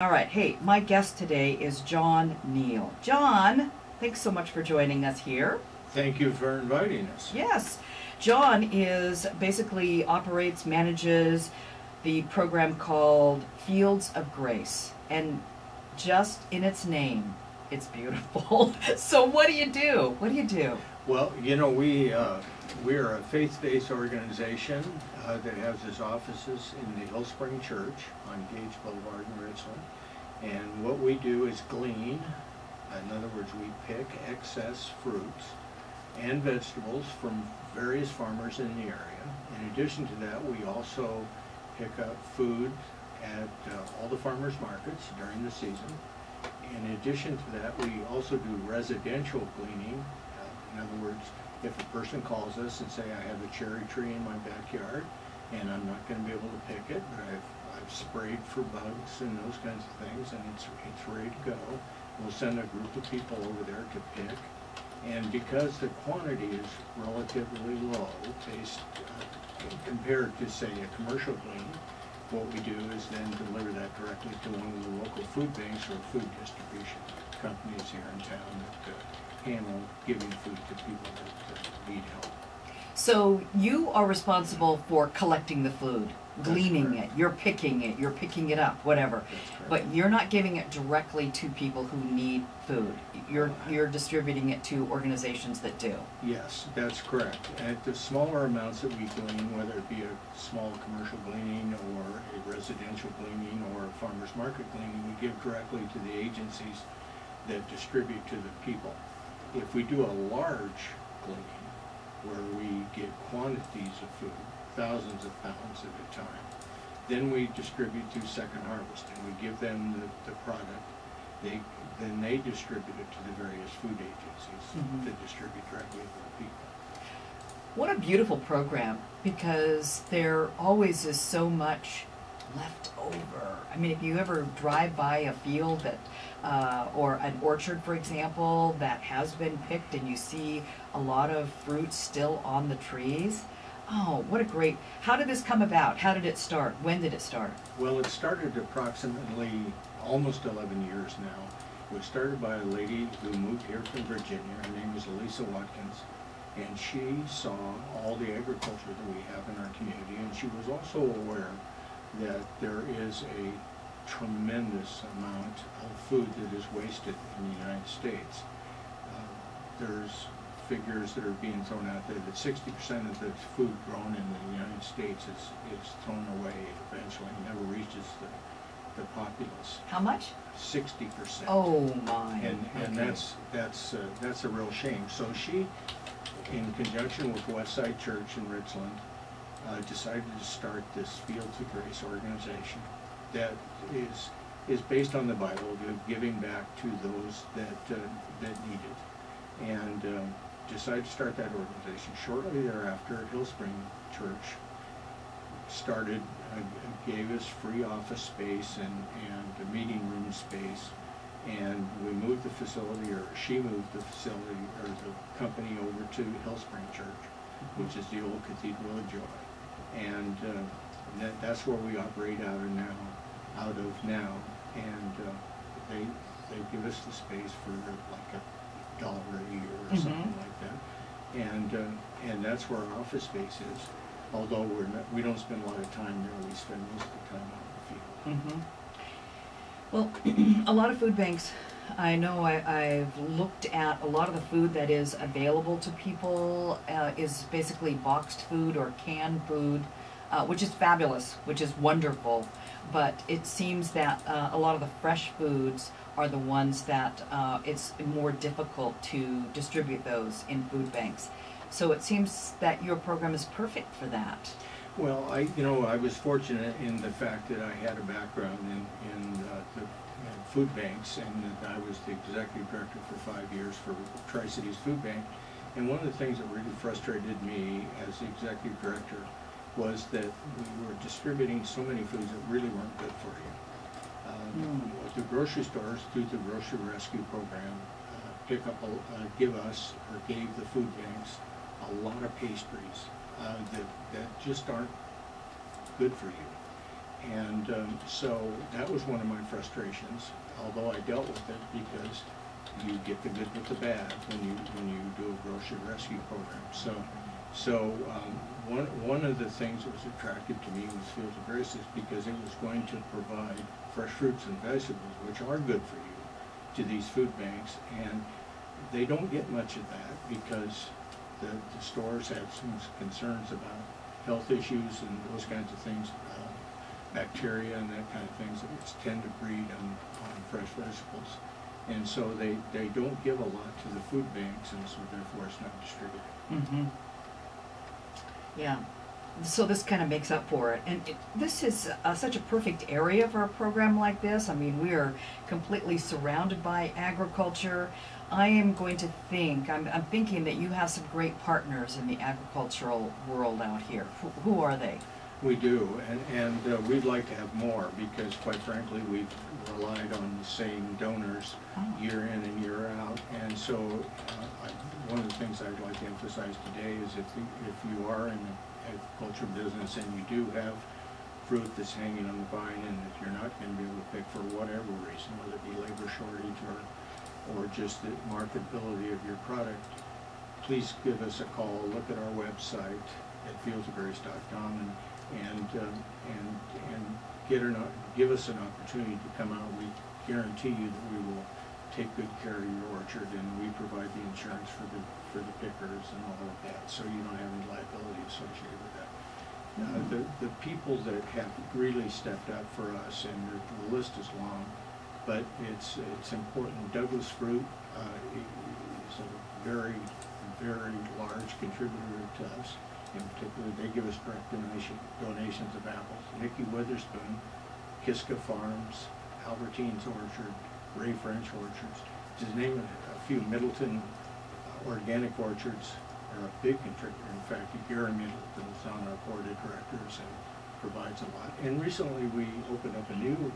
All right, hey, my guest today is John Neal. John, thanks so much for joining us here. Thank you for inviting us. Yes, John basically operates, manages the program called Fields of Grace, and just in its name, it's beautiful. So what do you do? What do you do? Well, you know, we are a faith-based organization that has its offices in the Hill Spring Church on Gage Boulevard in Richland. And what we do is glean. In other words, we pick excess fruits and vegetables from various farmers in the area. In addition to that, we also pick up food at all the farmers markets during the season. In addition to that, we also do residential gleaning. In other words, if a person calls us and say, I have a cherry tree in my backyard and I'm not going to be able to pick it, but I've sprayed for bugs and those kinds of things, and it's ready to go, we'll send a group of people over there to pick. And because the quantity is relatively low, compared to, say, a commercial glean, what we do is then deliver that directly to one of the local food banks or food distribution companies here in town that handle giving food to people that need help. So you are responsible for collecting the food, gleaning it, you're picking it up, whatever. But you're not giving it directly to people who need food. You're distributing it to organizations that do. Yes, that's correct. At the smaller amounts that we glean, whether it be a small commercial gleaning or a residential gleaning or a farmer's market gleaning, we give directly to the agencies that distribute to the people. If we do a large gleaning, where we get quantities of food, thousands of pounds at a time, then we distribute to Second Harvest, and we give them the product. Then they distribute it to the various food agencies that distribute directly to the people. What a beautiful program, because there always is so much left over. I mean, if you ever drive by a field that, or an orchard, for example, that has been picked and you see a lot of fruit still on the trees, oh, what a great, how did this come about? How did it start? When did it start? Well, it started approximately almost 11 years now. It was started by a lady who moved here from Virginia. Her name is Elisa Watkins, and she saw all the agriculture that we have in our community, and she was also aware that there is a tremendous amount of food that is wasted in the United States. There's figures that are being thrown out there that 60% of the food grown in the United States is thrown away eventually, never reaches the populace. How much? 60%. Oh my! And okay. that's a real shame. So she, in conjunction with Westside Church in Richland, decided to start this Fields of Grace organization that is based on the Bible, giving back to those that need it, and decided to start that organization. Shortly thereafter, Hill Spring Church started, gave us free office space and a meeting room space, and we moved the facility, or she moved the facility, or the company over to Hill Spring Church, which is the old Cathedral of Joy. And that's where we operate out of now, and they give us the space for like $1 a year or something like that, and that's where our office space is. Although we don't spend a lot of time there, we spend most of the time out in the field. Well, a lot of food banks, I know I've looked at a lot of the food that is available to people is basically boxed food or canned food, which is fabulous, which is wonderful. But it seems that a lot of the fresh foods are the ones that it's more difficult to distribute those in food banks. So it seems that your program is perfect for that. Well, I was fortunate in the fact that I had a background in the food banks, and that I was the executive director for 5 years for Tricities Food Bank. And one of the things that really frustrated me as the executive director was that we were distributing so many foods that really weren't good for you. The grocery stores, through the Grocery Rescue Program, give us, or gave the food banks, a lot of pastries that just aren't good for you. And so that was one of my frustrations, although I dealt with it because you get the good with the bad when you do a grocery rescue program. One of the things that was attractive to me with Fields of Grace is because it was going to provide fresh fruits and vegetables, which are good for you, to these food banks, and they don't get much of that because the stores have some concerns about health issues and those kinds of things, bacteria and that kind of things that tend to breed on fresh vegetables. And so they don't give a lot to the food banks, and so therefore it's not distributed. Mm-hmm. Yeah. So this kind of makes up for it. And this is such a perfect area for a program like this. I mean, we are completely surrounded by agriculture. I am going to think, I'm thinking that you have some great partners in the agricultural world out here. Who are they? We do, and we'd like to have more because, quite frankly, we've relied on the same donors year in and year out. And so one of the things I'd like to emphasize today is if you are in the agriculture business and you do have fruit that's hanging on the vine and that you're not going to be able to pick for whatever reason, whether it be labor shortage or just the marketability of your product, please give us a call, look at our website at fieldsofgrace.com and give us an opportunity to come out. We guarantee you that we will take good care of your orchard, and we provide the insurance for the pickers and all of that, so you don't have any liability associated with that. The people that have really stepped up for us, and the list is long, but it's important. Douglas Fruit is a very, very large contributor to us. In particular, they give us direct donations of apples. Nikki Witherspoon, Kiska Farms, Albertine's Orchard, Ray French Orchards, just name a few. Middleton Organic Orchards are a big contributor. In fact, Gary Middleton is on our board of directors and provides a lot. And recently we opened up a new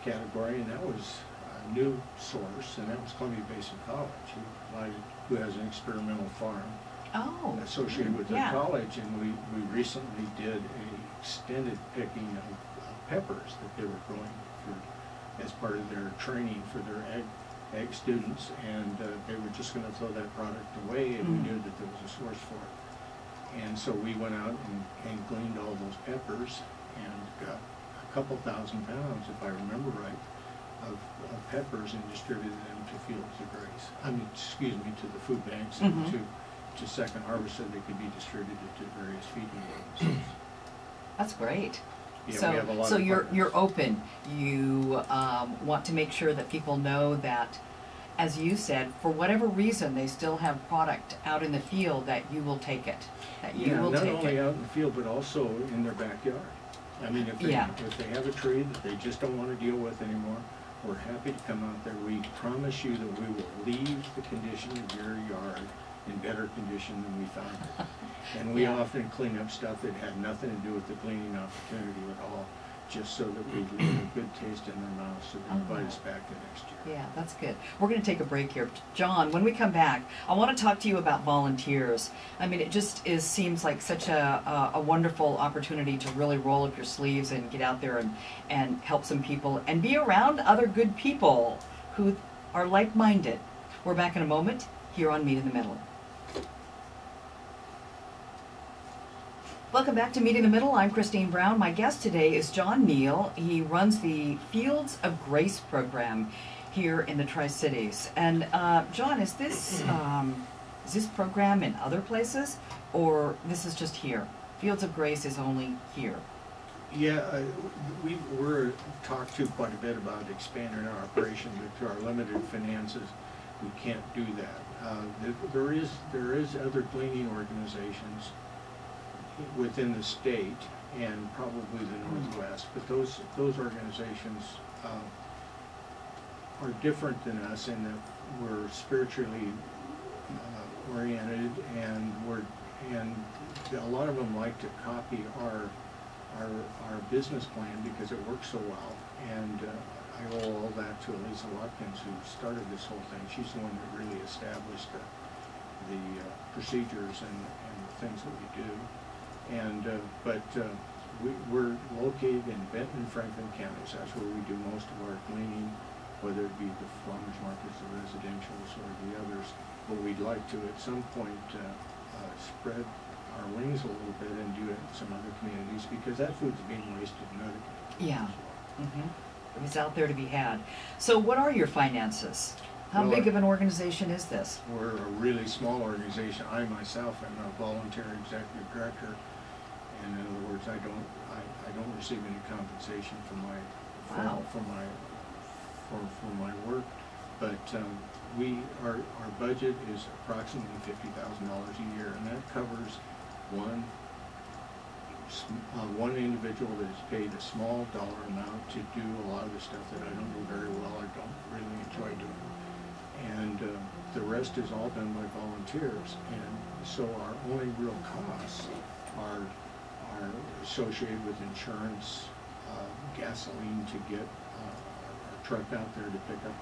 category, and that was a new source, and that was Columbia Basin College, who has an experimental farm associated with their college, and we recently did a extended picking of peppers that they were growing as part of their training for their ag students, and they were just going to throw that product away, and we knew that there was a source for it. And so we went out and gleaned all those peppers and got a couple thousand pounds, if I remember right, of peppers and distributed them to Fields of Grace. To the food banks and to Second Harvest, so they could be distributed to various feeding organizations. That's great. Yeah, we have a lot so of you're open. You want to make sure that people know that, as you said, for whatever reason, they still have product out in the field, that you will take it. That you will take it. Not only out in the field, but also in their backyard. I mean, if they have a tree that they just don't want to deal with anymore, we're happy to come out there. We promise you that we will leave the condition of your yard in better condition than we found it. And we often clean up stuff that had nothing to do with the cleaning opportunity at all, just so that we leave a good taste in their mouth, so they invite us back the next year. Yeah, that's good. We're going to take a break here. John, when we come back, I want to talk to you about volunteers. I mean, it just seems like such a wonderful opportunity to really roll up your sleeves and get out there and help some people and be around other good people who are like-minded. We're back in a moment here on Meet in the Middle. Welcome back to Meet in the Middle. I'm Christine Brown. My guest today is John Neal. He runs the Fields of Grace program here in the Tri-Cities. And John, is this program in other places, or this is just here? Fields of Grace is only here. Yeah, we're talked to quite a bit about expanding our operation, but through our limited finances, we can't do that. There is other gleaning organizations within the state and probably the Northwest, but those organizations are different than us in that we're spiritually oriented, and a lot of them like to copy our business plan because it works so well. And I owe all that to Elisa Watkins, who started this whole thing. She's the one that really established the procedures and the things that we do. And but we're located in Benton and Franklin counties. That's where we do most of our gleaning, whether it be the farmers markets, the residentials, or the others. But we'd like to, at some point, spread our wings a little bit and do it in some other communities, because that food's being wasted in other communities. Yeah. as well. It's out there to be had. So what are your finances? How Well, big of an organization is this? We're a really small organization. I myself am a volunteer executive director, and in other words, I don't receive any compensation for my Wow. for my work. But our budget is approximately $50,000 a year, and that covers one individual that is paid a small dollar amount to do a lot of the stuff that I don't do very well, I don't really enjoy doing. And the rest is all done by volunteers. And so our only real costs are associated with insurance, gasoline to get our truck out there to pick up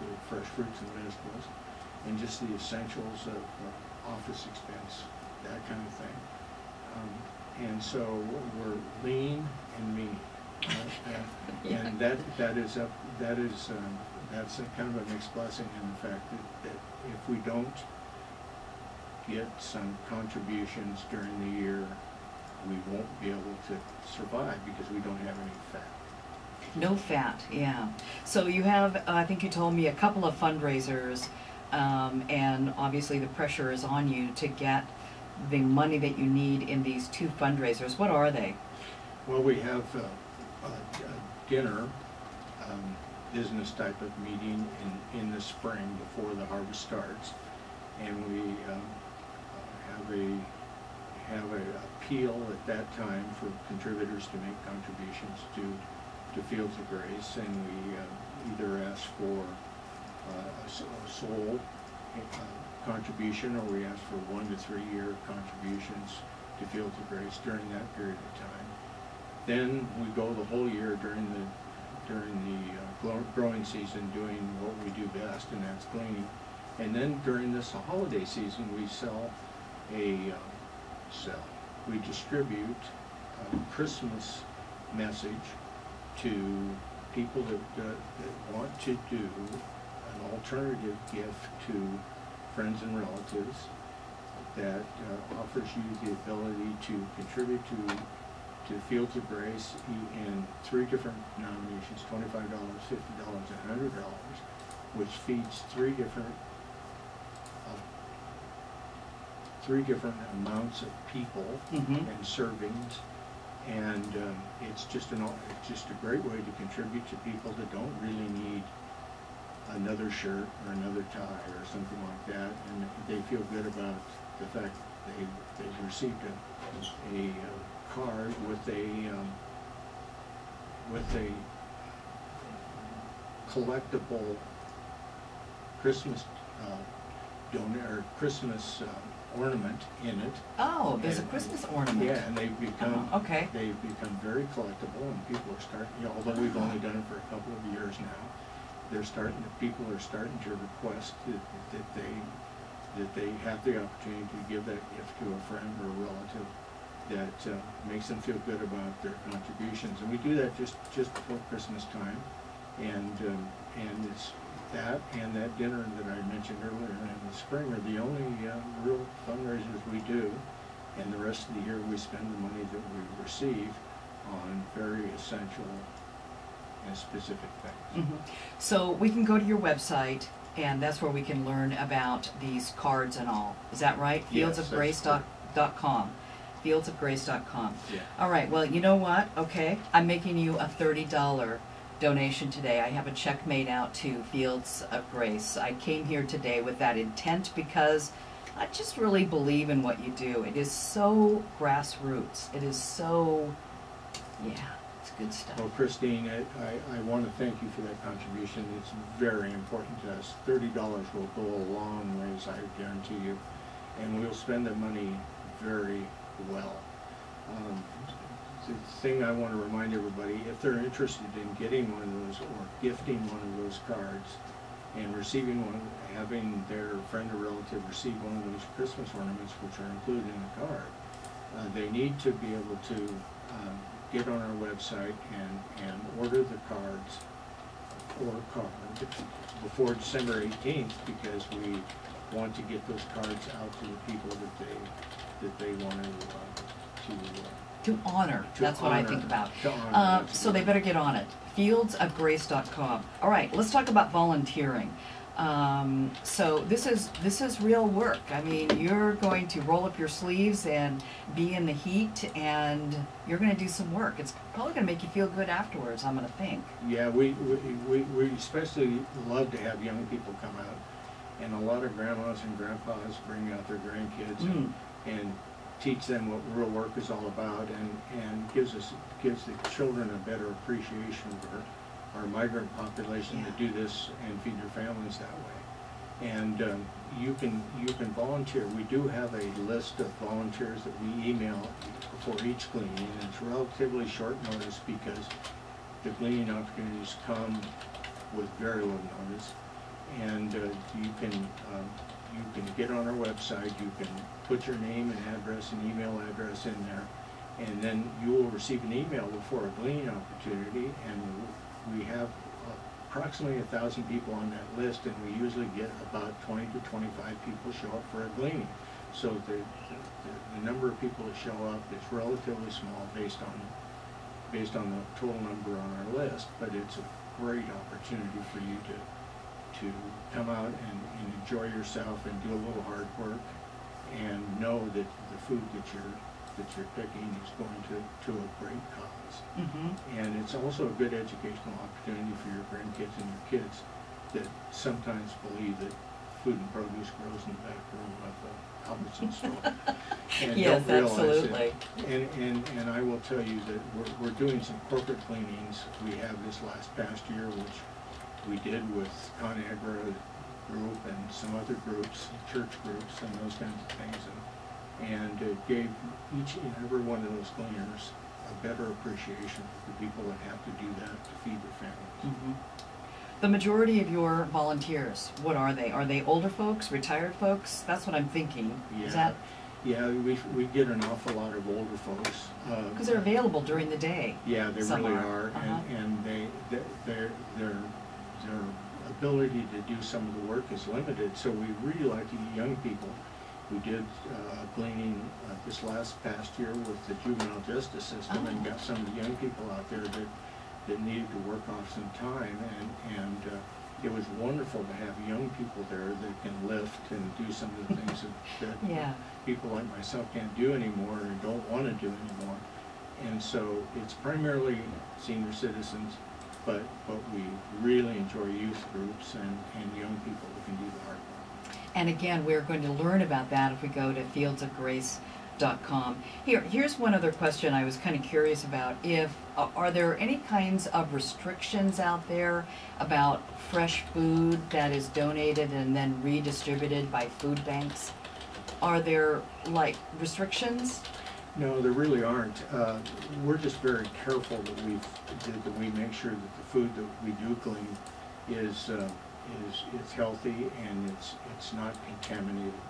the fresh fruits and vegetables, and just the essentials of office expense, that kind of thing. And so we're lean and mean, Yeah. and that's a kind of a mixed blessing in the fact that if we don't get some contributions during the year, we won't be able to survive because we don't have any fat. No fat, yeah. So you have, I think you told me, a couple of fundraisers, and obviously the pressure is on you to get the money that you need in these two fundraisers. What are they? Well, we have a dinner, business type of meeting in the spring before the harvest starts, and we have a appeal at that time for contributors to make contributions to Fields of Grace, and we either ask for a sole contribution, or we ask for 1 to 3 year contributions to Fields of Grace during that period of time. Then we go the whole year during the growing season doing what we do best, and that's gleaning. And then during this holiday season, we we distribute a Christmas message to people that want to do an alternative gift to friends and relatives that offers you the ability to contribute to Fields of Grace in 3 different denominations: $25, $50, and $100, which feeds three different amounts of people and servings. And it's just a great way to contribute to people that don't really need another shirt or another tie or something like that, and they feel good about the fact that they've received a card with a collectible Christmas Christmas ornament in it. Oh, there's a Christmas ornament. Yeah, and they've become very collectible, and people are starting. Although we've only done it for a couple of years now, people are starting to request that they have the opportunity to give that gift to a friend or a relative that makes them feel good about their contributions. And we do that just before Christmas time, and it's that and that dinner that I mentioned earlier in the spring are the only real fundraisers we do, and the rest of the year we spend the money that we receive on very essential and specific things. So we can go to your website, and that's where we can learn about these cards and all. Is that right? Yes, Fieldsofgrace.com. Fieldsofgrace.com. Yeah. All right. Well, you know what? Okay, I'm making you a $30 donation today. I have a check made out to Fields of Grace. I came here today with that intent because I just really believe in what you do. It is so grassroots. It is so, yeah, it's good stuff. Well, Christine, I want to thank you for that contribution. It's very important to us. $30 will go a long ways, I guarantee you, and we'll spend the money very well. The thing I want to remind everybody, if they're interested in getting one of those or gifting one of those cards and receiving one, having their friend or relative receive one of those Christmas ornaments which are included in the card, they need to be able to get on our website and order the cards or card before December 18th, because we want to get those cards out to the people that they want to honor. That's what I think about. To honor, so they better get on it. Fieldsofgrace.com. All right, let's talk about volunteering. So this is real work. I mean, you're going to roll up your sleeves and be in the heat, and you're going to do some work. It's probably going to make you feel good afterwards, I'm going to think. Yeah, we especially love to have young people come out, and a lot of grandmas and grandpas bring out their grandkids and teach them what real work is all about, and gives the children a better appreciation for our migrant population to do this and feed their families that way. And you can volunteer. We do have a list of volunteers that we email for each gleaning, and it's relatively short notice because the gleaning opportunities come with very little notice. And you can get on our website. You can put your name and address and email address in there, and then you will receive an email before a gleaning opportunity. And we have approximately 1,000 people on that list, and we usually get about 20 to 25 people show up for a gleaning. So the number of people that show up is relatively small based on the total number on our list, but it's a great opportunity for you to come out and enjoy yourself and do a little hard work, and know that the food that you're picking is going to a great cause. And it's also a good educational opportunity for your grandkids and your kids that sometimes believe that food and produce grows in the back room of a Albertson store. And yes, don't realize absolutely. it. And I will tell you that we're doing some corporate gleanings. We have this past year, which we did with ConAgra group and some other groups, church groups, and those kinds of things, and it gave each and every one of those gleaners a better appreciation for the people that have to do that to feed their families. The majority of your volunteers, what are they? Are they older folks, retired folks? That's what I'm thinking. Yeah. Is that? Yeah, we get an awful lot of older folks. Because they're available during the day. Yeah, they really are, and their ability to do some of the work is limited. So we really like to get young people. We did gleaning this past year with the juvenile justice system, and got some of the young people out there that needed to work off some time, and it was wonderful to have young people there that can lift and do some of the things that people like myself can't do anymore or don't want to do anymore. And so it's primarily senior citizens, but we really enjoy youth groups and young people who can do the hard work. And again, we're going to learn about that if we go to fieldsofgrace.com. Here's one other question I was kind of curious about. Are there any kinds of restrictions out there about fresh food that is donated and then redistributed by food banks? Are there, like, restrictions? No, there really aren't. We're just very careful that we make sure that the food that we do glean is healthy and it's not contaminated.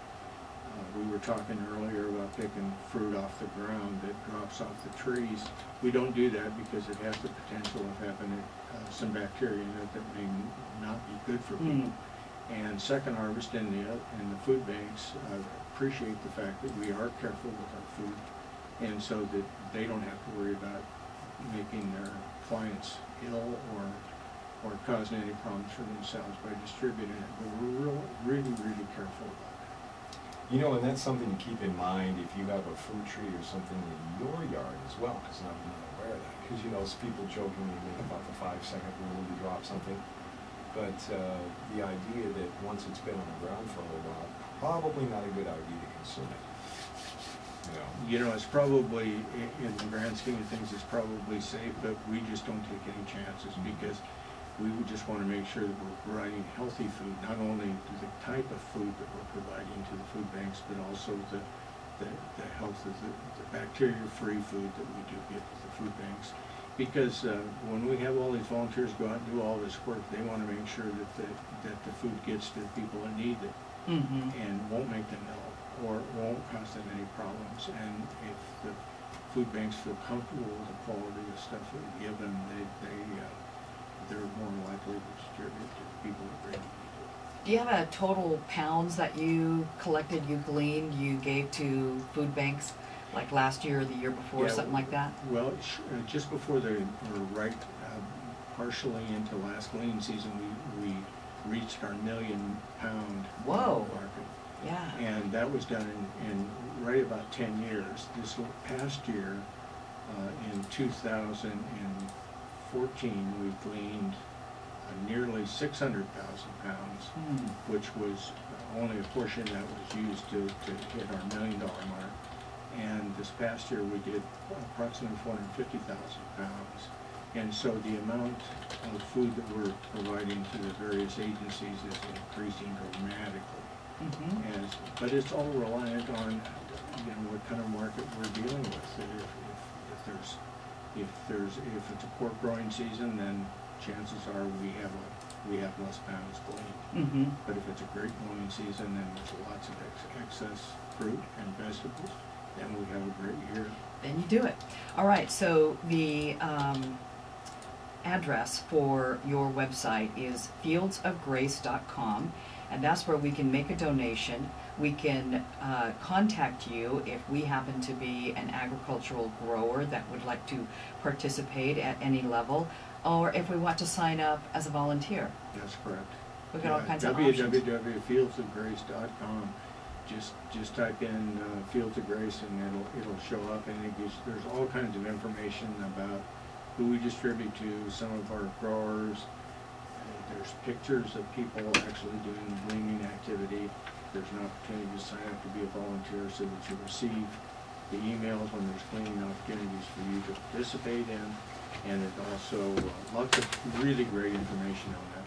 We were talking earlier about picking fruit off the ground that drops off the trees. We don't do that because it has the potential of having some bacteria in it that may not be good for people. And Second Harvest and the food banks appreciate the fact that we are careful with our food, and so that they don't have to worry about making their clients ill or causing any problems for themselves by distributing it. But we're really careful about that. You know, and that's something to keep in mind if you have a fruit tree or something in your yard as well, because I'm not aware of that. Because, you know, people jokingly make about the 5-second rule to drop something. But the idea that once it's been on the ground for a little while, probably not a good idea to consume it. You know, it's probably, in the grand scheme of things, it's probably safe, but we just don't take any chances because we would just want to make sure that we're providing healthy food, not only the type of food that we're providing to the food banks, but also the health of the bacteria-free food that we do get to the food banks. Because when we have all these volunteers go out and do all this work, they want to make sure that the food gets to the people that need it and won't make them ill or won't cause them any problems. And if food banks feel comfortable with the quality of stuff that we give them, they're more likely to distribute to people that really need it. Do you have a total pounds that you collected, you gleaned, you gave to food banks, like last year or the year before, Yeah, something like that? Well, just before we're right partially into last glean season, we reached our 1 million pound Whoa. market. Yeah. And that was done in right about 10 years. This past year, in 2014, we gleaned nearly 600,000 pounds, which was only a portion that was used to hit our $1 million mark. And this past year, we did approximately 450,000 pounds. And so the amount of food that we're providing to the various agencies is increasing dramatically. But it's all reliant on, what kind of market we're dealing with. If it's a pork growing season, then chances are we have less pounds gleaned. But if it's a grape growing season, then there's lots of excess fruit and vegetables, then we have a great year. Then you do it. All right, so the address for your website is fieldsofgrace.com, and that's where we can make a donation. We can contact you if we happen to be an agricultural grower that would like to participate at any level, or if we want to sign up as a volunteer. That's correct. We've got all kinds of options. www.fieldsofgrace.com. Just type in Fields of Grace and it'll show up, and there's all kinds of information about who we distribute to, some of our growers. There's pictures of people actually doing the gleaning activity. There's an opportunity to sign up to be a volunteer so that you receive the emails when there's cleaning opportunities for you to participate in. And it also, lots of really great information on that.